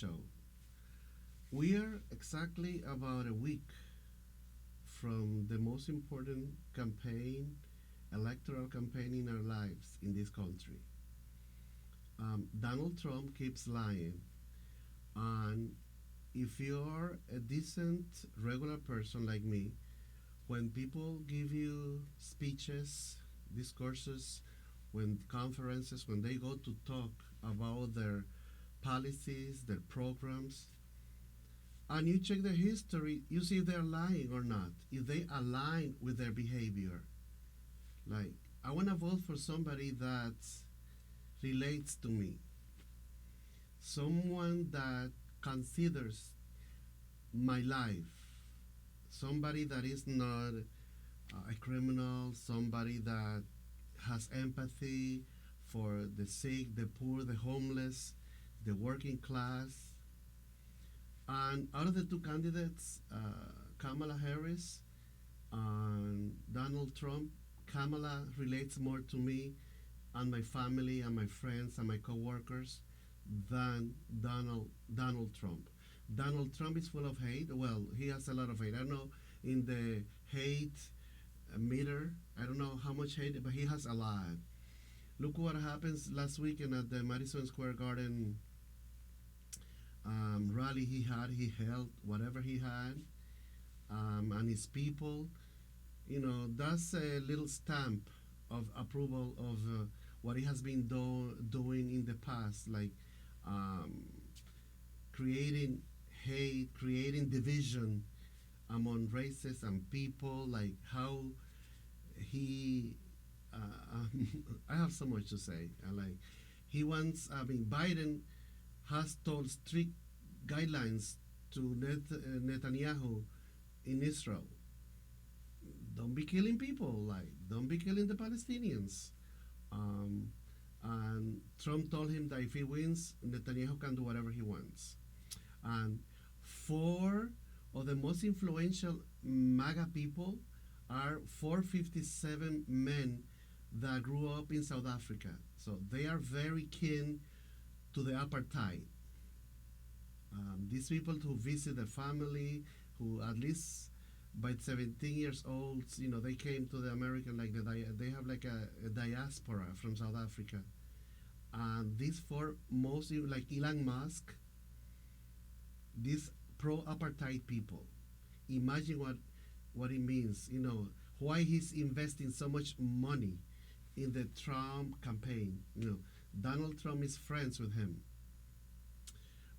show. We are exactly about a week from the most important campaign, electoral campaign in our lives in this country. Donald Trump keeps lying, and if you're a decent, regular person like me, when people give you speeches, discourses, when conferences, when they go to talk about their policies, their programs, and you check their history, you see if they're lying or not, if they align with their behavior. Like, I want to vote for somebody that relates to me, someone that considers my life, somebody that is not a criminal, somebody that has empathy for the sick, the poor, the homeless, the working class. And out of the two candidates, Kamala Harris and Donald Trump, Kamala relates more to me and my family and my friends and my coworkers than Donald Trump. Donald Trump is full of hate. Well, he has a lot of hate. I don't know in the hate meter. I don't know how much hate, but he has a lot. Look what happens last weekend at the Madison Square Garden rally he had. He held whatever he had, and his people. That's a little stamp of approval of what he has been doing in the past, like um, creating hate, creating division among races and people, like how he. I have so much to say. Like he wants. I mean, Biden has told strict guidelines to Netanyahu in Israel. Don't be killing people. Like, don't be killing the Palestinians. Um, and Trump told him that if he wins, Netanyahu can do whatever he wants. And four of the most influential MAGA people are 457 men that grew up in South Africa. So they are very keen to the apartheid. These people who visit their family, who at least by 17 years old, they came to the American, like they have like a diaspora from South Africa. And these four mostly like Elon Musk, these pro-apartheid people. Imagine what it means. Why he's investing so much money in the Trump campaign. Donald Trump is friends with him.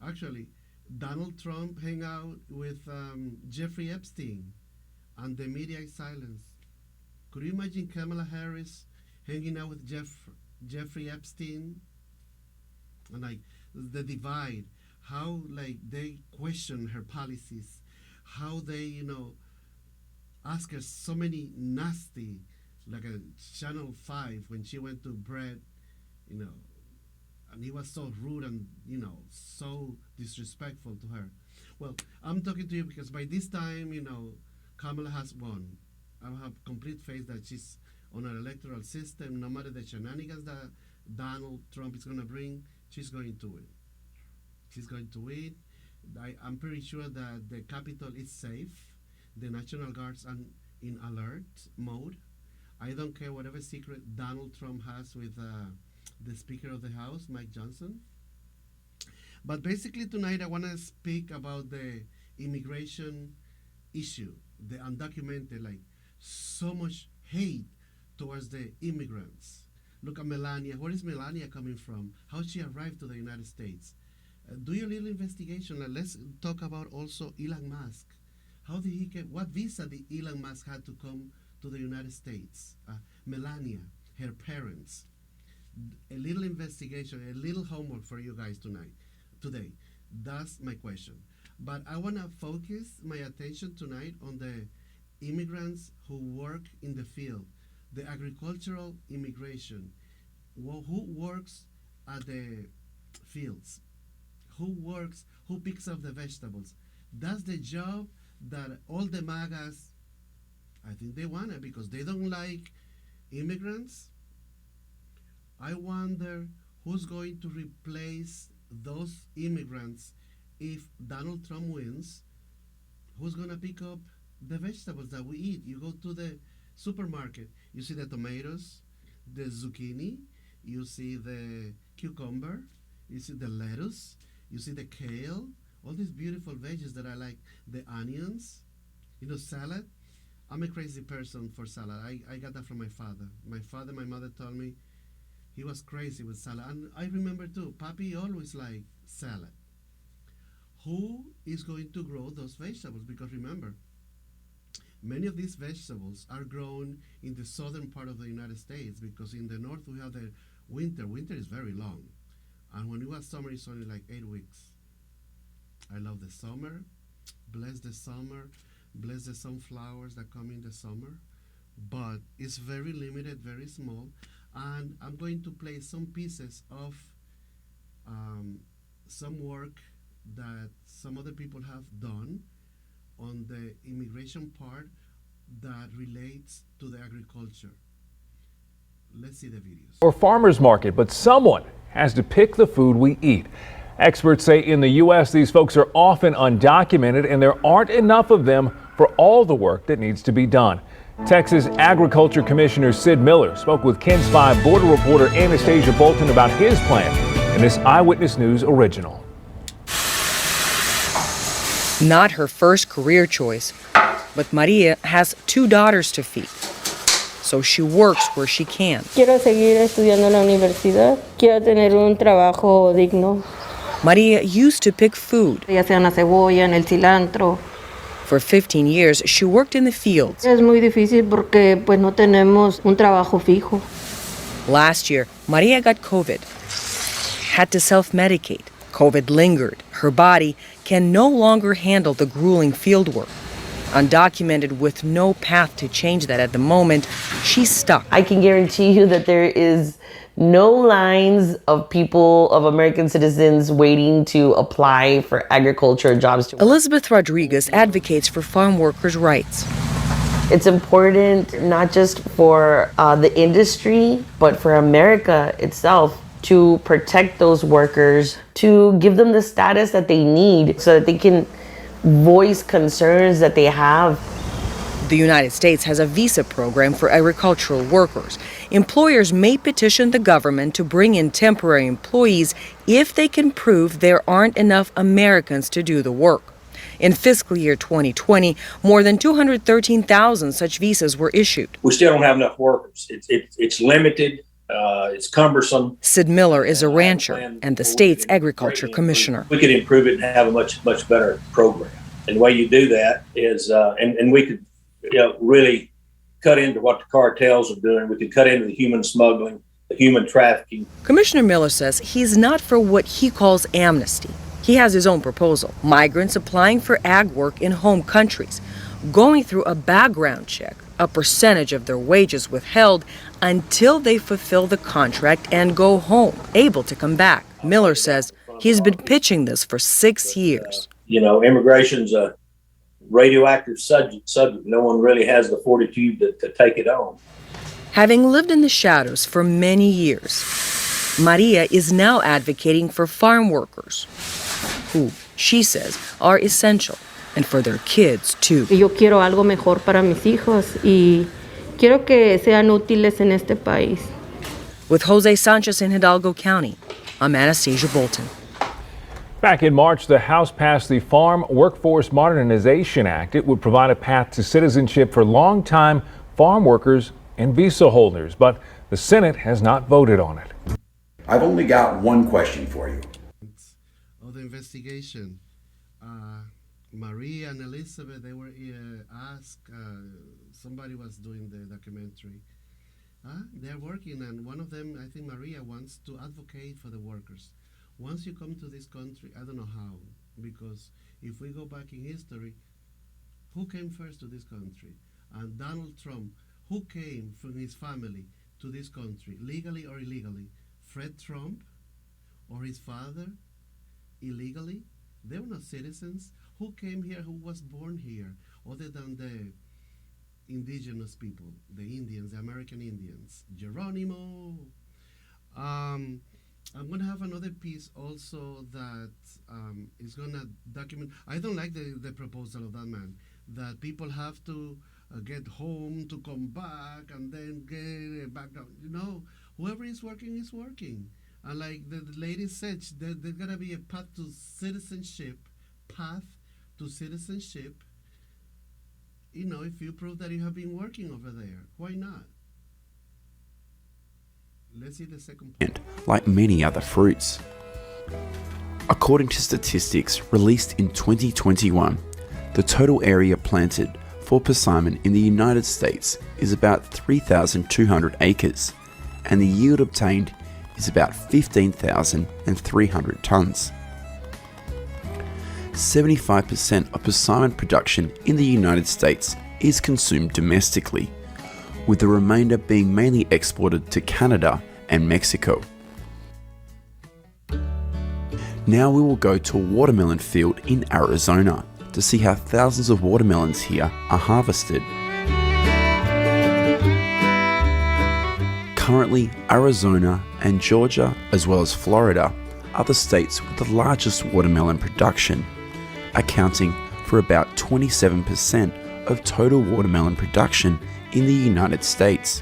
Actually, Donald Trump hang out with Jeffrey Epstein, and the media is silenced. Could you imagine Kamala Harris hanging out with Jeffrey Epstein? And like the divide, how like they question her policies, how they ask her so many nasty, like a Channel 5 when she went to Brett, you know, and he was so rude and so disrespectful to her. Well, I'm talking to you because by this time, Kamala has won. I have complete faith that she's on our electoral system. No matter the shenanigans that Donald Trump is going to bring, she's going to win. She's going to win. I'm pretty sure that the Capitol is safe. The National Guards are in alert mode. I don't care whatever secret Donald Trump has with the Speaker of the House, Mike Johnson. But basically tonight I want to speak about the immigration issue, the undocumented, like so much hate towards the immigrants. Look at Melania. Where is Melania coming from? How she arrived to the United States? Do your little investigation. Let's talk about also Elon Musk. How did he get? What visa did Elon Musk had to come to the United States? Melania, her parents. A little investigation, a little homework for you guys today. That's my question. But I want to focus my attention tonight on the immigrants who work in the field, the agricultural immigration, who works at the fields, who picks up the vegetables. That's the job that all the MAGAs, I think they want it because they don't like immigrants. I wonder who's going to replace those immigrants if Donald Trump wins, who's going to pick up the vegetables that we eat? You go to the supermarket, you see the tomatoes, the zucchini, you see the cucumber, you see the lettuce, you see the kale, all these beautiful veggies that I like, the onions, salad. I'm a crazy person for salad. I got that from my father. My mother told me he was crazy with salad. And I remember too, Papi always liked salad. Who is going to grow those vegetables? Because remember, many of these vegetables are grown in the southern part of the United States, because in the north we have the winter. Winter is very long. And when you have summer, it's only like 8 weeks. I love the summer. Bless the summer. Bless the sunflowers that come in the summer. But it's very limited, very small. And I'm going to play some pieces of some work that some other people have done on the immigration part that relates to the agriculture. Let's see the videos. Or farmers market, but someone has to pick the food we eat. Experts say in the U.S. these folks are often undocumented and there aren't enough of them for all the work that needs to be done. Texas Agriculture Commissioner Sid Miller spoke with KENS 5 border reporter Anastasia Bolton about his plan in this Eyewitness News original. Not her first career choice, but Maria has 2 daughters to feed, so she works where she can. Quiero seguir estudiando en la universidad. Quiero tener un trabajo digno. Maria used to pick food. Ya sea en la cebolla, en el cilantro. For 15 years, she worked in the fields. Es muy difícil porque pues no tenemos un trabajo fijo. Last year, Maria got COVID, had to self-medicate. COVID lingered. Her body can no longer handle the grueling field work. Undocumented with no path to change that at the moment, she's stuck. I can guarantee you that there is no lines of people, of American citizens waiting to apply for agriculture jobs. Elizabeth Rodriguez advocates for farm workers' rights. It's important not just for the industry, but for America itself to protect those workers, to give them the status that they need so that they can voice concerns that they have. The United States has a visa program for agricultural workers. Employers may petition the government to bring in temporary employees if they can prove there aren't enough Americans to do the work. In fiscal year 2020, more than 213,000 such visas were issued. We still don't have enough workers. It's limited. It's cumbersome. Sid Miller is a rancher and the state's agriculture commissioner. We could improve it and have a much better program. And the way you do that is, and we could really cut into what the cartels are doing. We could cut into the human smuggling, the human trafficking. Commissioner Miller says he's not for what he calls amnesty. He has his own proposal. Migrants applying for ag work in home countries, going through a background check, a percentage of their wages withheld until they fulfill the contract and go home, able to come back. Miller says he's been pitching this for 6 years. Immigration's a radioactive subject. No one really has the fortitude to take it on. Having lived in the shadows for many years, Maria is now advocating for farm workers, who, she says, are essential, and for their kids, too. Yo quiero algo mejor para mis hijos y quiero que sean útiles en este país. With Jose Sanchez in Hidalgo County, I'm Anastasia Bolton. Back in March, the House passed the Farm Workforce Modernization Act. It would provide a path to citizenship for longtime farm workers and visa holders, but the Senate has not voted on it. I've only got one question for you. Of the investigation, Maria and Elizabeth, they were asked, somebody was doing the documentary. They're working, and one of them, I think Maria, wants to advocate for the workers. Once you come to this country, I don't know how, because if we go back in history, who came first to this country? And Donald Trump, who came from his family to this country, legally or illegally? Fred Trump or his father, illegally? They were not citizens. Who came here, who was born here, other than the indigenous people, the Indians, the American Indians? Geronimo. I'm gonna have another piece also that is gonna document. I don't like the proposal of that man that people have to get home to come back and then get back down. You know, whoever is working is working. And like the lady said, there's gonna be a path to citizenship. Path to citizenship. You know, if you prove that you have been working over there, why not? Let's see the second point. Like many other fruits. According to statistics released in 2021, the total area planted for persimmon in the United States is about 3,200 acres, and the yield obtained is about 15,300 tons. 75% of persimmon production in the United States is consumed domestically, with the remainder being mainly exported to Canada and Mexico. Now we will go to a watermelon field in Arizona to see how thousands of watermelons here are harvested. Currently, Arizona and Georgia, as well as Florida, are the states with the largest watermelon production, accounting for about 27% of total watermelon production in the United States.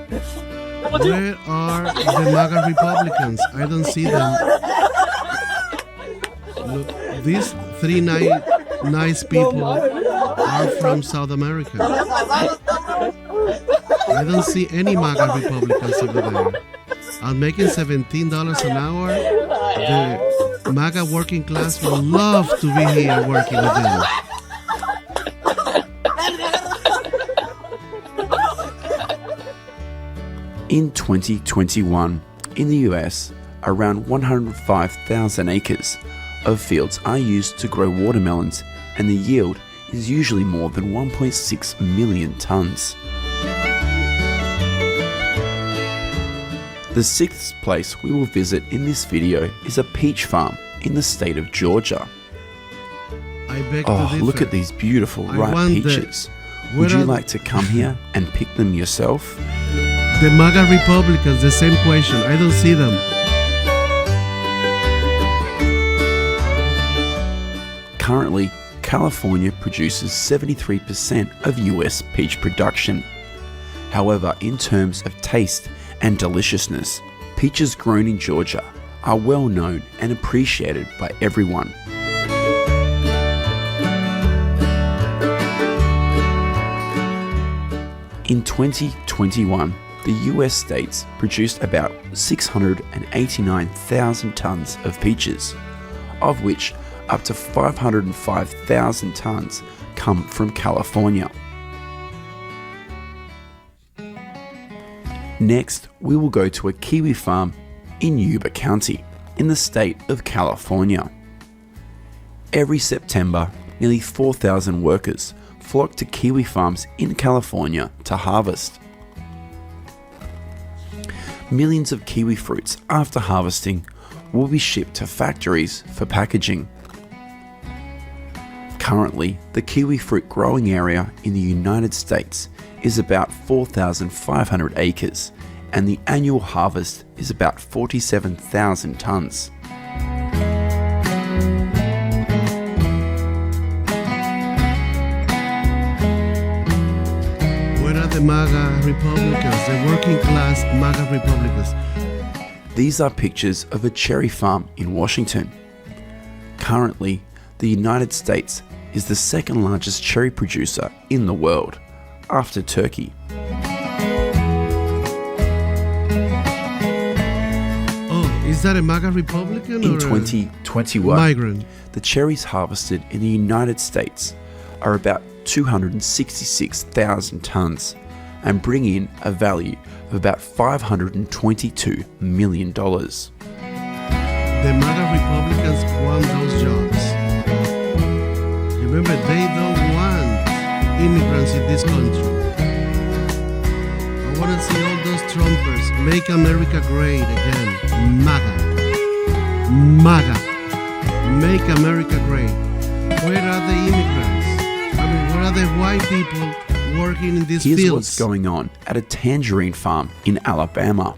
Where are the MAGA Republicans? I don't see them. Look, these three nice people are from South America. I don't see any MAGA Republicans over there. I'm making $17 an hour. The MAGA working class will love to be here working with them. In 2021, in the US, around 105,000 acres of fields are used to grow watermelons, and the yield is usually more than 1.6 million tons. The sixth place we will visit in this video is a peach farm in the state of Georgia. I beg to Oh, differ. look at these beautiful ripe peaches. Would you like to come here and pick them yourself? The MAGA Republicans, the same question. I don't see them. Currently, California produces 73% of US peach production. However, in terms of taste and deliciousness, peaches grown in Georgia are well known and appreciated by everyone. In 2021, the US states produced about 689,000 tons of peaches, of which up to 505,000 tons come from California. Next, we will go to a kiwi farm in Yuba County, in the state of California. Every September, nearly 4,000 workers flock to kiwi farms in California to harvest. Millions of kiwi fruits after harvesting will be shipped to factories for packaging. Currently, the kiwi fruit growing area in the United States is about 4,500 acres, and the annual harvest is about 47,000 tons. Where are the MAGA Republicans, the working class MAGA Republicans? These are pictures of a cherry farm in Washington. Currently, the United States is the second largest cherry producer in the world, after Turkey. Oh, is that a MAGA Republican In or 2021, a migrant? the cherries harvested in the United States are about 266,000 tons and bring in a value of about $522 million. The MAGA Republicans want those jobs. Remember, they don't want immigrants in this country. I want to see all those Trumpers make America great again. MAGA. MAGA. Make America great. Where are the immigrants? I mean, where are the white people working in these Here's fields? what's going on at a tangerine farm in Alabama.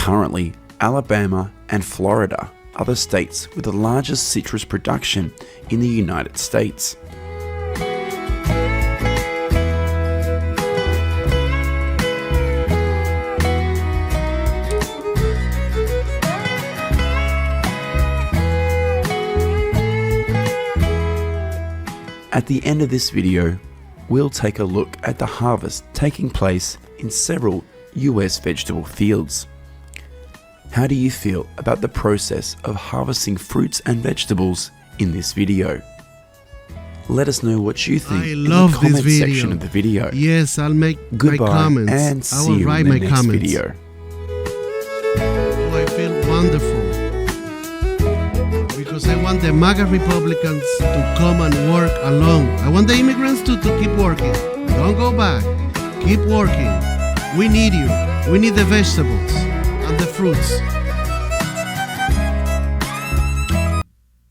Currently, Alabama and Florida are the states with the largest citrus production in the United States. At the end of this video, we'll take a look at the harvest taking place in several US vegetable fields. How do you feel about the process of harvesting fruits and vegetables in this video? Let us know what you think in the comment section of the video. Yes, I'll make Goodbye my comments. and I see will you write in the my next comments. video. Oh, I feel wonderful. Because I want the MAGA Republicans to come and work along. I want the immigrants to keep working. Don't go back. Keep working. We need you. We need the vegetables and the fruits.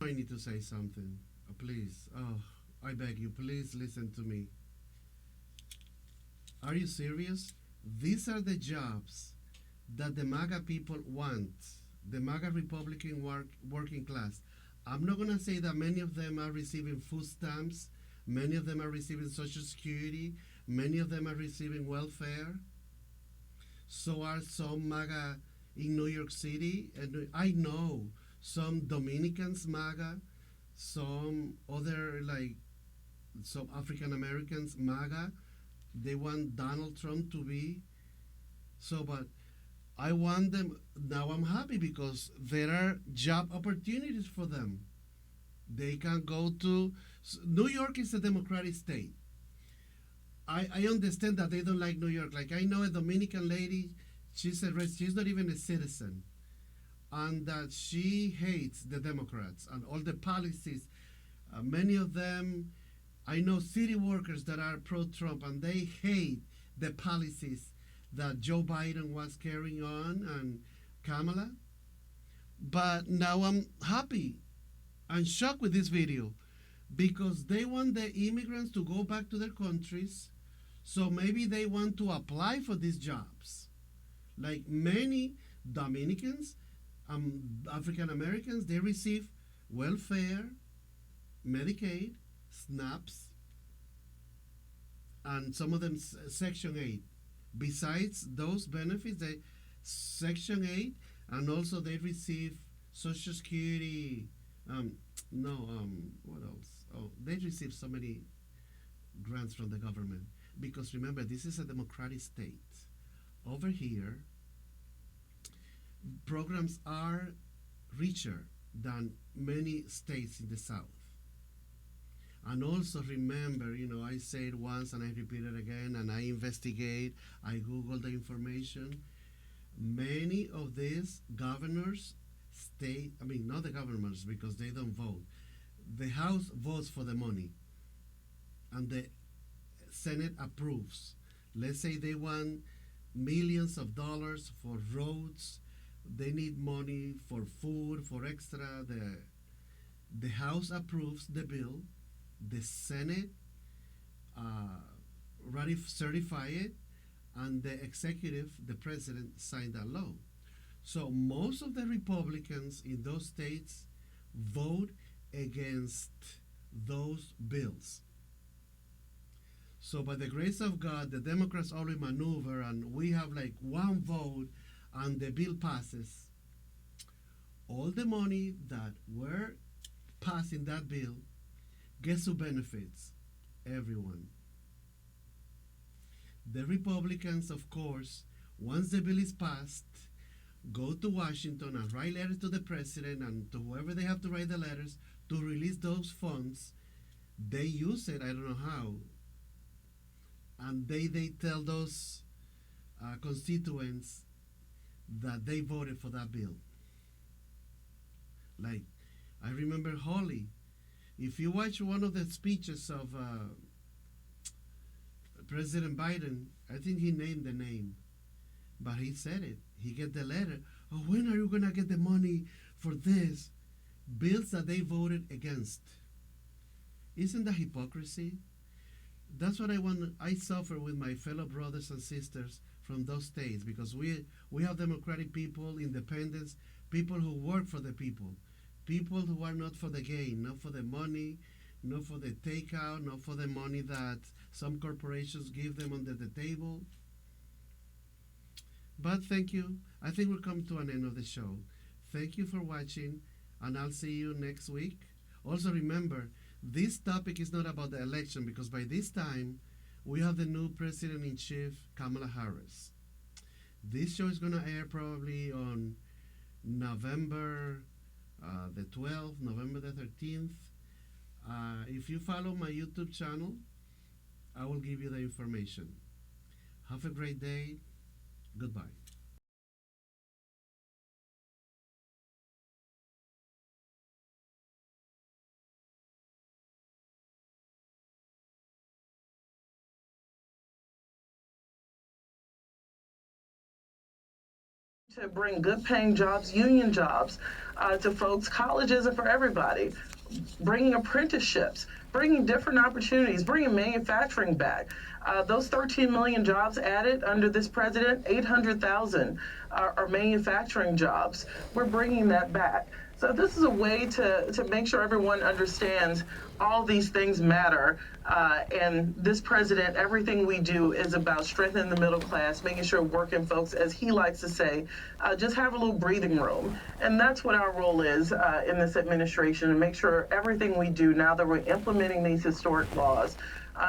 I need to say something. Please. Oh, I beg you, please listen to me. Are you serious? These are the jobs that the MAGA people want. The MAGA Republican working class. I'm not going to say that many of them are receiving food stamps, many of them are receiving Social Security, many of them are receiving welfare. So are some MAGA in New York City, and I know some Dominicans MAGA, some other, like some African Americans MAGA. They want Donald Trump to be. So, but I want them, now I'm happy because there are job opportunities for them. They can go to, New York is a democratic state. I understand that they don't like New York. Like I know a Dominican lady, she's not even a citizen. And that she hates the Democrats and all the policies. Many of them, I know city workers that are pro-Trump and they hate the policies that Joe Biden was carrying on and Kamala. But now I'm happy and shocked with this video because they want the immigrants to go back to their countries. So maybe they want to apply for these jobs. Like many Dominicans, African Americans, they receive welfare, Medicaid, SNAPs, and some of them Section 8. Besides those benefits, they Section 8, and also they receive Social Security. What else? Oh, they receive so many grants from the government. Because remember, this is a democratic state. Over here, programs are richer than many states in the South. And also remember, I say it once and I repeat it again, and I investigate, I Google the information. Many of these governors not the governors because they don't vote. The House votes for the money and the Senate approves. Let's say they want millions of dollars for roads. They need money for food, for extra. The House approves the bill. The Senate certify it, and the executive, the president, signed that law. So most of the Republicans in those states vote against those bills. So by the grace of God, the Democrats always maneuver, and we have like one vote, and the bill passes. All the money that were passed in that bill, guess who benefits? Everyone. The Republicans, of course, once the bill is passed, go to Washington and write letters to the president and to whoever they have to write the letters to release those funds. They use it, I don't know how, and they tell those constituents that they voted for that bill. Like, I remember Hawley. If you watch one of the speeches of President Biden, I think he named the name, but he said it. He get the letter. Oh, when are you gonna get the money for this? Bills that they voted against. Isn't that hypocrisy? That's what I suffer with my fellow brothers and sisters from those states, because we have democratic people, independents, people who work for the people who are not for the gain, not for the money, not for the takeout, not for the money that some corporations give them under the table. But thank you. I think we'll come to an end of the show. Thank you for watching, and I'll see you next week. Also remember, this topic is not about the election, because by this time, we have the new President-in-Chief, Kamala Harris. This show is going to air probably on November the 12th, November the 13th. If you follow my YouTube channel, I will give you the information. Have a great day. Goodbye. To bring good paying jobs, union jobs, to folks. Colleges are for everybody. Bringing apprenticeships, bringing different opportunities, bringing manufacturing back. Those 13 million jobs added under this president, 800,000 are manufacturing jobs. We're bringing that back. So this is a way to make sure everyone understands all these things matter. And this president, everything we do is about strengthening the middle class, making sure working folks, as he likes to say, just have a little breathing room. And that's what our role is in this administration, and make sure everything we do now that we're implementing these historic laws,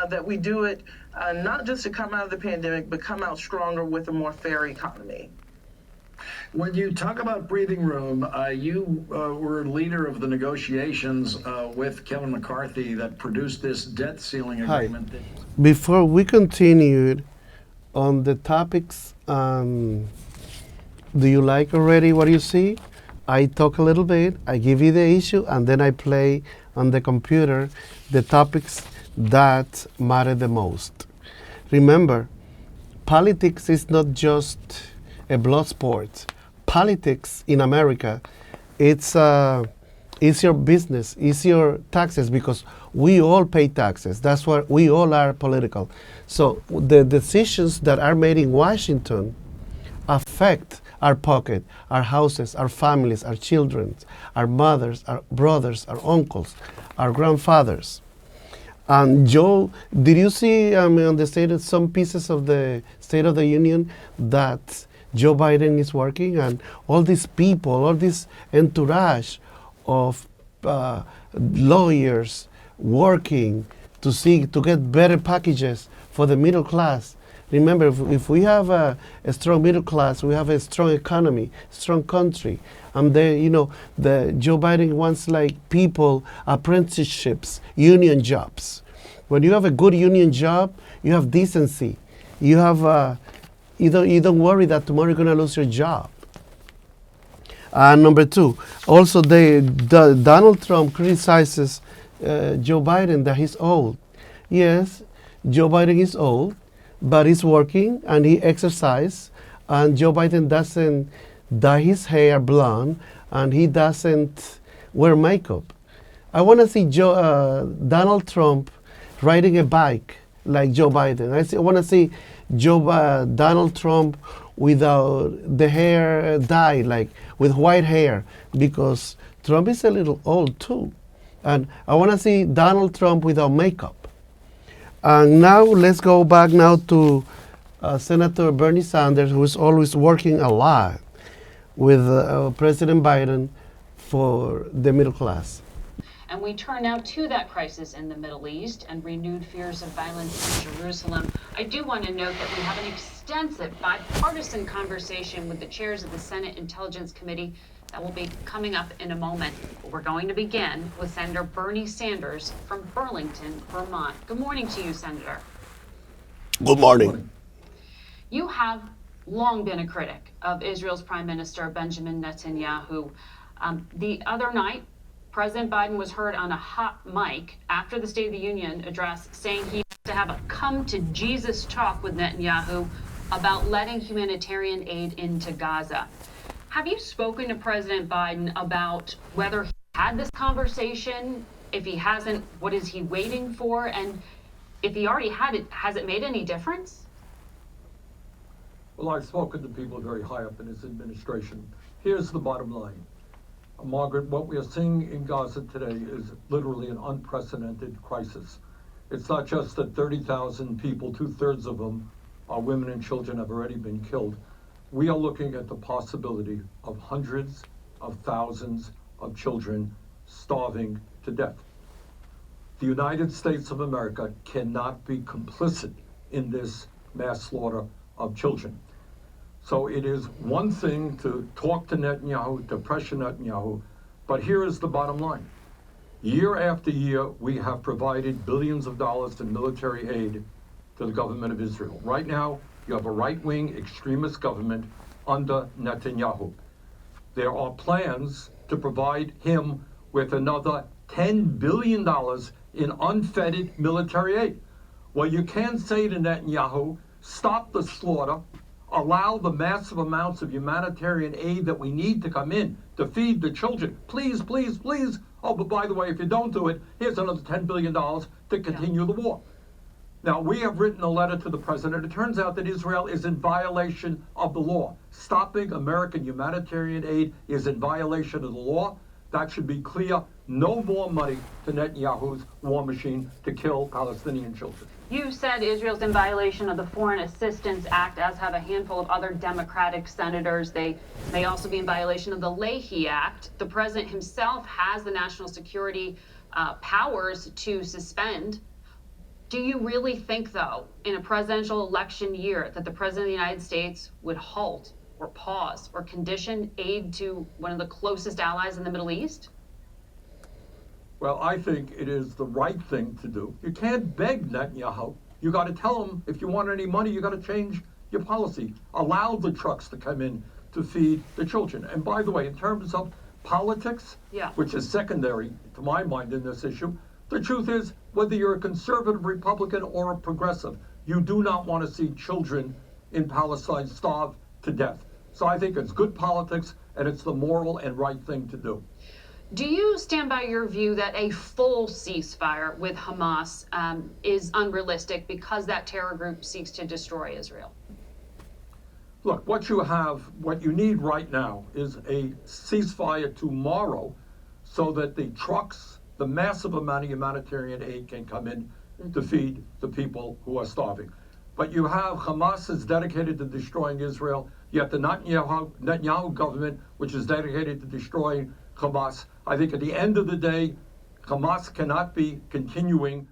that we do it not just to come out of the pandemic, but come out stronger with a more fair economy. When you talk about breathing room, you were leader of the negotiations with Kevin McCarthy that produced this debt ceiling agreement. Hi. Before we continue on the topics, do you like already what you see? I talk a little bit, I give you the issue, and then I play on the computer the topics that matter the most. Remember, politics is not just a blood sport. Politics in America, it's your business, it's your taxes, because we all pay taxes. That's why we all are political. So the decisions that are made in Washington affect our pocket, our houses, our families, our children, our mothers, our brothers, our uncles, our grandfathers. And Joe, did you see on the state, some pieces of the State of the Union that Joe Biden is working, and all these people, all this entourage of lawyers working to get better packages for the middle class. Remember, if we have a strong middle class, we have a strong economy, strong country. And the Joe Biden wants people, apprenticeships, union jobs. When you have a good union job, you have decency. You have you don't worry that tomorrow you're going to lose your job. Number two, also Donald Trump criticizes Joe Biden that he's old. Yes, Joe Biden is old, but he's working and he exercises, and Joe Biden doesn't dye his hair blonde, and he doesn't wear makeup. I want to see Donald Trump riding a bike like Joe Biden. I want to see Donald Trump without the hair dyed, like with white hair, because Trump is a little old too. And I want to see Donald Trump without makeup. And now let's go back now to Senator Bernie Sanders, who is always working a lot with President Biden for the middle class. And we turn now to that crisis in the Middle East and renewed fears of violence in Jerusalem. I do want to note that we have an extensive bipartisan conversation with the chairs of the Senate Intelligence Committee that will be coming up in a moment. But we're going to begin with Senator Bernie Sanders from Burlington, Vermont. Good morning to you, Senator. Good morning. You have long been a critic of Israel's Prime Minister Benjamin Netanyahu. The other night, President Biden was heard on a hot mic after the State of the Union address saying he has to have a come-to-Jesus talk with Netanyahu about letting humanitarian aid into Gaza. Have you spoken to President Biden about whether he had this conversation? If he hasn't, what is he waiting for? And if he already had it, has it made any difference? Well, I've spoken to people very high up in his administration. Here's the bottom line. Margaret, what we are seeing in Gaza today is literally an unprecedented crisis. It's not just that 30,000 people, 2/3 of them are women and children, have already been killed. We are looking at the possibility of hundreds of thousands of children starving to death. The United States of America cannot be complicit in this mass slaughter of children. So it is one thing to talk to Netanyahu, to pressure Netanyahu, but here is the bottom line. Year after year, we have provided billions of dollars in military aid to the government of Israel. Right now, you have a right-wing extremist government under Netanyahu. There are plans to provide him with another $10 billion in unfettered military aid. Well, you can say to Netanyahu, stop the slaughter, allow the massive amounts of humanitarian aid that we need to come in to feed the children. Please, please, please. Oh, but by the way, if you don't do it, here's another $10 billion to continue the war. Now, we have written a letter to the president. It turns out that Israel is in violation of the law. Stopping American humanitarian aid is in violation of the law. That should be clear. No more money to Netanyahu's war machine to kill Palestinian children. You said Israel's in violation of the Foreign Assistance Act, as have a handful of other Democratic senators. They may also be in violation of the Leahy Act. The president himself has the national security powers to suspend. Do you really think, though, in a presidential election year, that the president of the United States would halt or pause or condition aid to one of the closest allies in the Middle East? Well, I think it is the right thing to do. You can't beg Netanyahu. You got to tell him, if you want any money, you got to change your policy. Allow the trucks to come in to feed the children. And by the way, in terms of politics, which is secondary to my mind in this issue, the truth is, whether you're a conservative Republican or a progressive, you do not want to see children in Palestine starve to death. So I think it's good politics, and it's the moral and right thing to do. Do you stand by your view that a full ceasefire with Hamas is unrealistic because that terror group seeks to destroy Israel? Look, what you need right now is a ceasefire tomorrow so that the trucks, the massive amount of humanitarian aid can come in to feed the people who are starving. But you have Hamas is dedicated to destroying Israel, yet the Netanyahu government, which is dedicated to destroying Hamas. I think at the end of the day, Hamas cannot be continuing